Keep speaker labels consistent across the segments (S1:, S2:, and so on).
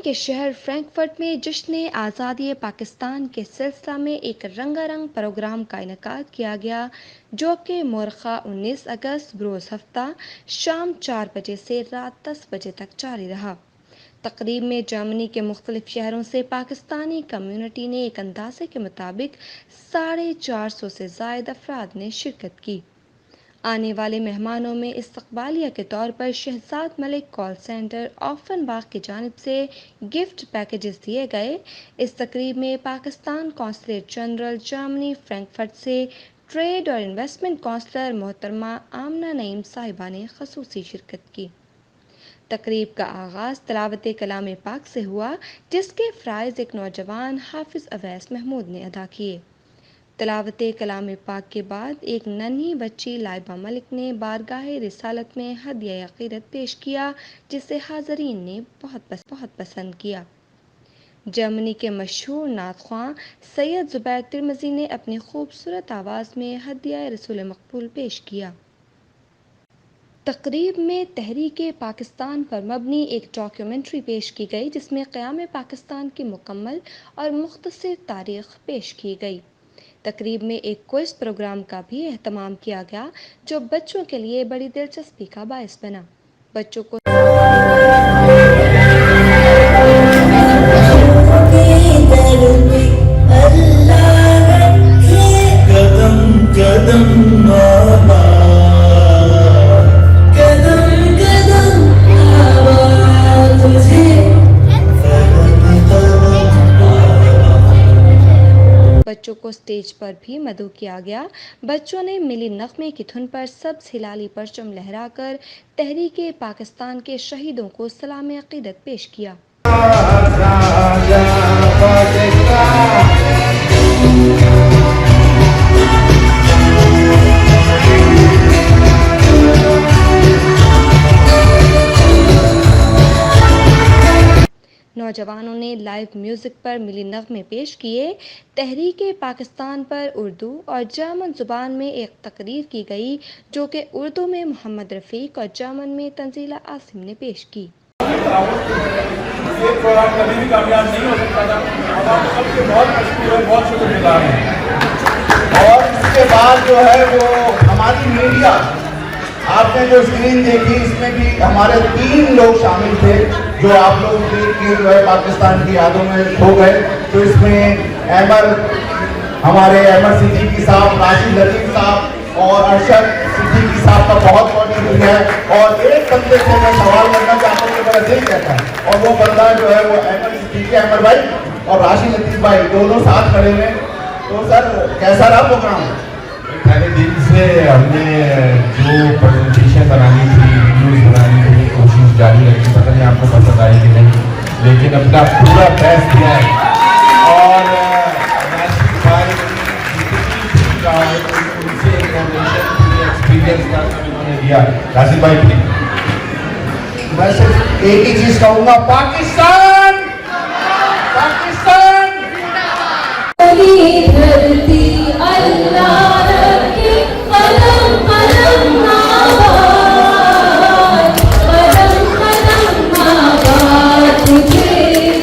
S1: کے شہر فرینکفرٹ میں جشن آزادی پاکستان کے سلسلہ میں ایک رنگا رنگ پروگرام کا انعقاد کیا گیا، جو کہ مورخہ 19 اگست بروز ہفتہ شام 4 بجے سے رات 10 بجے تک جاری رہا۔ تقریب میں جرمنی کے مختلف شہروں سے پاکستانی کمیونٹی نے ایک اندازے کے مطابق 450 سے زائد افراد نے شرکت کی۔ آنے والے مہمانوں میں استقبالیہ کے طور پر شہزاد ملک کال سینٹر آفن باغ کی جانب سے گفٹ پیکیجز دیے گئے۔ اس تقریب میں Pakistan consulate general Germany Frankfurt سے ٹریڈ اور انویسٹمنٹ کونسلر محترمہ آمنہ نعیم صاحبہ نے خصوصی شرکت کی۔ تقریب کا آغاز تلاوت کلام پاک سے ہوا، جس کے فرائض ایک نوجوان حافظ اویس محمود نے ادا کیے۔ تلاوت کلام پاک کے بعد ایک ننھی بچی لائبہ ملک نے بارگاہ رسالت میں ہدیہ عقیدت پیش کیا، جسے حاضرین نے بہت پسند کیا۔ جرمنی کے مشہور نعت خواں سید زبیر ترمذی نے اپنی خوبصورت آواز میں ہدیہ رسول مقبول پیش کیا۔ تقریب میں تحریک پاکستان پر مبنی ایک ڈاکیومنٹری پیش کی گئی، جس میں قیام پاکستان کی مکمل اور مختصر تاریخ پیش کی گئی۔ تقریب میں ایک کوئز پروگرام کا بھی اہتمام کیا گیا، جو بچوں کے لیے بڑی دلچسپی کا باعث بنا۔ بچوں کو اسٹیج پر بھی مدعو کیا گیا۔ بچوں نے ملی نغمے کی دھن پر سبز ہلالی پرچم لہرا کر تحریک پاکستان کے شہیدوں کو سلام عقیدت پیش کیا۔ نوجوانوں نے لائیو میوزک پر ملی نغمے پیش کیے۔ تحریک پاکستان پر اردو اور جرمن زبان میں ایک تقریر کی گئی، جو کہ اردو میں محمد رفیق اور جرمن میں تنزیلہ عاصم نے پیش کی۔
S2: یہ پروگرام کبھی بھی کامیاب نہیں ہو سکتا تھا۔ اب آپ سب کے بہت مشکور ہیں، بہت شکر گزار ہیں۔ اور اس کے بعد جو ہے وہ ہماری میڈیا، آپ نے جو اسکرین دیکھی، اس میں بھی ہمارے 3 لوگ شامل تھے جو آپ لوگ دیکھ کے جو ہے پاکستان کی یادوں میں کھو گئے۔ تو اس میں ہمارے احمد صدیقی صاحب، راشد لطیف صاحب اور ارشد صدیقی صاحب کا بہت بہت شکریہ ہے۔ اور ایک بندے سے میں سوال کرنا چاہتا ہوں کہ میرا دل کہتا ہے، اور وہ بندہ جو ہے وہ احمد صدیقی احمد بھائی اور راشد لطیف بھائی دونوں ساتھ کھڑے ہیں۔ تو سر کیسا رہا پروگرام؟
S3: پہلے دن سے ہم نے جو پریزنٹیشن بنانی تھی، ویڈیوز بنانی تھی، کوشش جاری رکھی۔ پتہ نہیں آپ کو پسند آئی کہ نہیں، لیکن اپنا پورا بیسٹ دیا ہے۔ اور ناصر بھائی ان سے انفارمیشن پورے ایکسپیرینس کا انہوں نے دیا۔ ناصر بھائی
S4: میں صرف ایک ہی چیز کہوں گا، پاکستان پاکستان
S5: دھرتی اللہ رکھے قدم قدم آباد، قدم قدم آباد تجھے،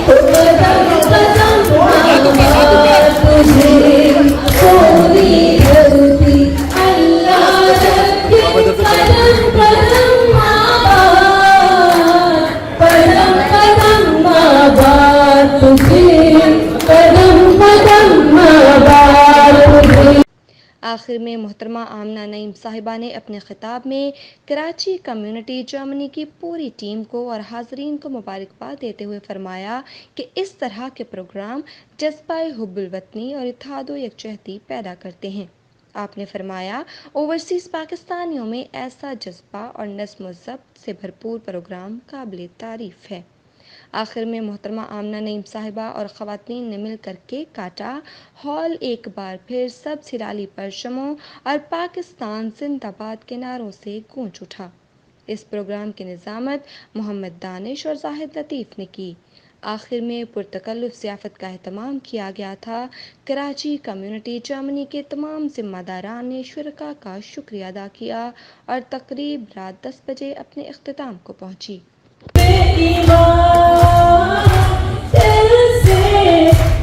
S5: قدم قدم آباد تجھے، پوری دھرتی اللہ رکھے قدم قدم آباد، قدم قدم آباد تجھے، قدم قدم آباد تجھے۔
S1: آخر میں محترمہ آمنہ نعیم صاحبہ نے اپنے خطاب میں کراچی کمیونٹی جرمنی کی پوری ٹیم کو اور حاضرین کو مبارکباد دیتے ہوئے فرمایا کہ اس طرح کے پروگرام جذبہ حب الوطنی اور اتحاد و یکجہتی پیدا کرتے ہیں۔ آپ نے فرمایا، اوورسیز پاکستانیوں میں ایسا جذبہ اور نظم و ضبط سے بھرپور پروگرام قابل تعریف ہے۔ آخر میں محترمہ آمنہ نعیم صاحبہ اور خواتین نے مل کر کیک کاٹا۔ ہال ایک بار پھر سبز ہلالی پرچموں اور پاکستان زندہ باد کے نعروں سے گونج اٹھا۔ اس پروگرام کی نظامت محمد دانش اور زاہد لطیف نے کی۔ آخر میں پرتکلف ضیافت کا اہتمام کیا گیا تھا۔ کراچی کمیونٹی جرمنی کے تمام ذمہ داران نے شرکاء کا شکریہ ادا کیا اور تقریب رات 10 بجے اپنے اختتام کو پہنچی۔